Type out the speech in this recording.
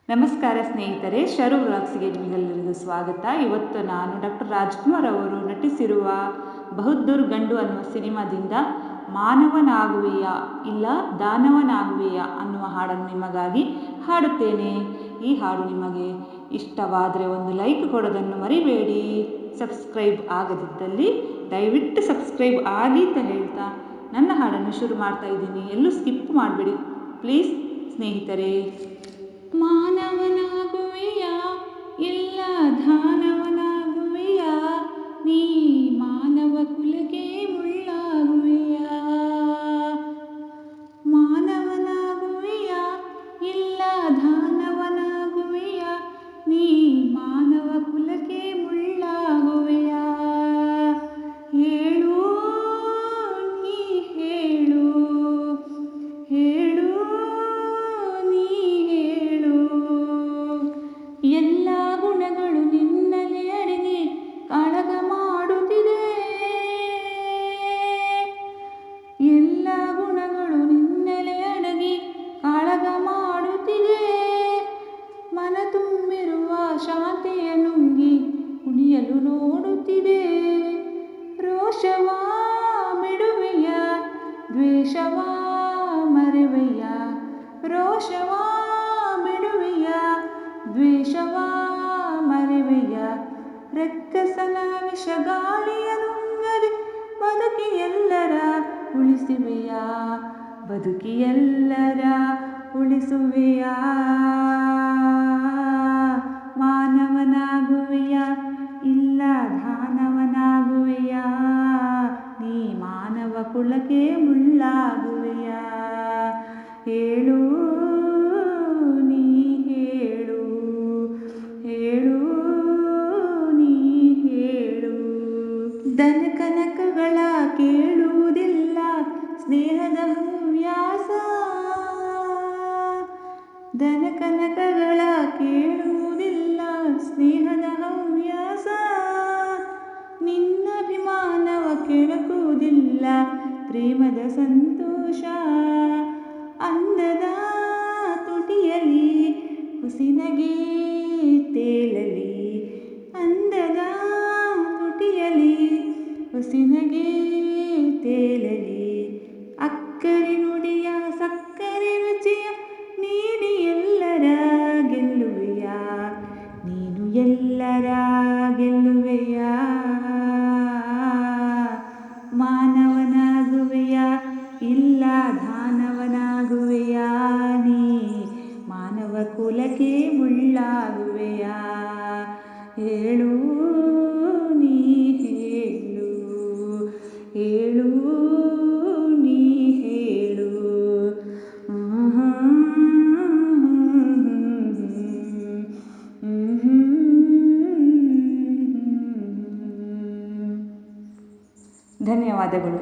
ನಮಸ್ಕಾರ ಸ್ನೇಹಿತರೆ, ಶರು ವ್ಲಾಗ್ಸ್ಗೆ ನಿಮಗೆಲ್ಲರಿಗೂ ಸ್ವಾಗತ. ಇವತ್ತು ನಾನು ಡಾಕ್ಟರ್ ರಾಜ್ಕುಮಾರ್ ಅವರು ನಟಿಸಿರುವ ಬಹುದ್ದೂರ್ ಗಂಡು ಅನ್ನುವ ಸಿನಿಮಾದಿಂದ ಮಾನವನಾಗುವೆಯಾ ಇಲ್ಲ ದಾನವನಾಗುವೆಯಾ ಅನ್ನುವ ಹಾಡನ್ನು ನಿಮಗಾಗಿ ಹಾಡುತ್ತೇನೆ. ಈ ಹಾಡು ನಿಮಗೆ ಇಷ್ಟವಾದರೆ ಒಂದು ಲೈಕ್ ಕೊಡೋದನ್ನು ಮರಿಬೇಡಿ. ಸಬ್ಸ್ಕ್ರೈಬ್ ಆಗದಿದ್ದಲ್ಲಿ ದಯವಿಟ್ಟು ಸಬ್ಸ್ಕ್ರೈಬ್ ಆಗಿ ಅಂತ ಹೇಳ್ತಾ ನನ್ನ ಹಾಡನ್ನು ಶುರು ಮಾಡ್ತಾ ಇದ್ದೀನಿ. ಎಲ್ಲೂ ಸ್ಕಿಪ್ ಮಾಡಬೇಡಿ ಪ್ಲೀಸ್ ಸ್ನೇಹಿತರೆ. ಮಾನವನಾಗುವೆಯಾ ಇಲ್ಲ ದಾನವನಾಗುವೆಯಾ, ನೀ ಮಾನವ ಕುಲಕ್ಕೆ ಮುಳ್ಳಾಗುವೆಯಾ. ಮಾನವನಾಗುವೆಯಾ ಇಲ್ಲ ದಾನವನಾಗುವೆಯಾ, ನೀ ಮಾನವ ಕುಲಕ್ಕೆ ಮುಳ್ಳಾಗುವೆಯಾ. ಹೇಳು ನೀ ಹೇಳು, ಹೇಳು ನೀ ಹೇಳು. ಎಲ್ಲ ಗುಣಗಳು ನಿನ್ನಲ್ಲಿ ಅಡಗಿ ಕಾಳಗ ಮಾಡುತ್ತಿದೆ. ಎಲ್ಲ ಗುಣಗಳು ನಿನ್ನಲ್ಲಿ ಅಡಗಿ ಕಾಳಗ ಮಾಡುತ್ತಿದೆ. ಮನ ತುಂಬಿರುವ ಶಾಂತಿಯ ನುಂಗಿ ಕುಣಿಯಲು ನೋಡುತ್ತಿದೆ. ರೋಷವ ಬಿಡುವೆಯ, ದ್ವೇಷವ ಮರೆವೆಯ. ರೋಷವ ಬಿಡುವೆಯ, ದ್ವೇಷವ ಮರೆವೆಯ. ರಕ್ಕಸನ ವಿಷಗಾಳಿಯ ನುಂಗದೆ ಬದುಕಿ ಎಲ್ಲರ ಉಳಿಸುವೆಯ, ಬದುಕಿ ಎಲ್ಲರ ಉಳಿಸುವೆಯ. ಮಾನವನಾಗುವೆಯ ಇಲ್ಲ ದಾನವನಾಗುವೆಯ, ನೀ ಮಾನವ ಕುಲಕ್ಕೆ ಮುಳ್ಳಾಗುವೆಯ. ಹೇಳು ನೀ ಹೇಳು, ಹೇಳು ನೀ ಹೇಳು. ದನಕನಕಗಳ ಕೇಳುವುದಿಲ್ಲ ಸ್ನೇಹದ ಹವ್ಯಾಸ. ದನಕನಕಗಳ ಕೇಳುವುದಿಲ್ಲ ಸ್ನೇಹದ ಹವ್ಯಾಸ. ನಿನ್ನಭಿಮಾನವ ಕೆಣಕುವುದಿಲ್ಲ ಪ್ರೇಮದ ಸಂತೋಷ. ಅಂದದ ತುಟಿಯಲಿ ಹುಸಿನಗೆ ತೇಲಲಿ, ಅಂದದ ತುಟಿಯಲಿ ಹುಸಿನಗೆ ತೇಲಲಿ. ಅಕ್ಕರೆ ನುಡಿಯ ಸಕ್ಕರೆ ರುಚಿಯ ನೀಡಿ ಎಲ್ಲರ ಗೆಲ್ಲುವೆಯ, ನೀನು ಎಲ್ಲರ ಗೆಲ್ಲುವೆಯ. ಮಾನವನಾಗುವೆಯ ಇಲ್ಲ ದಾನವನಾಗುವೆಯ, ನೀ ಮಾನವ ಕುಲಕ್ಕೆ ಮುಳ್ಳಾಗುವೆಯ. ಹೇಳು ನೀ ಹೇಳು, ಹೇಳು ನೀ ಹೇಳು. ಧನ್ಯವಾದಗಳು.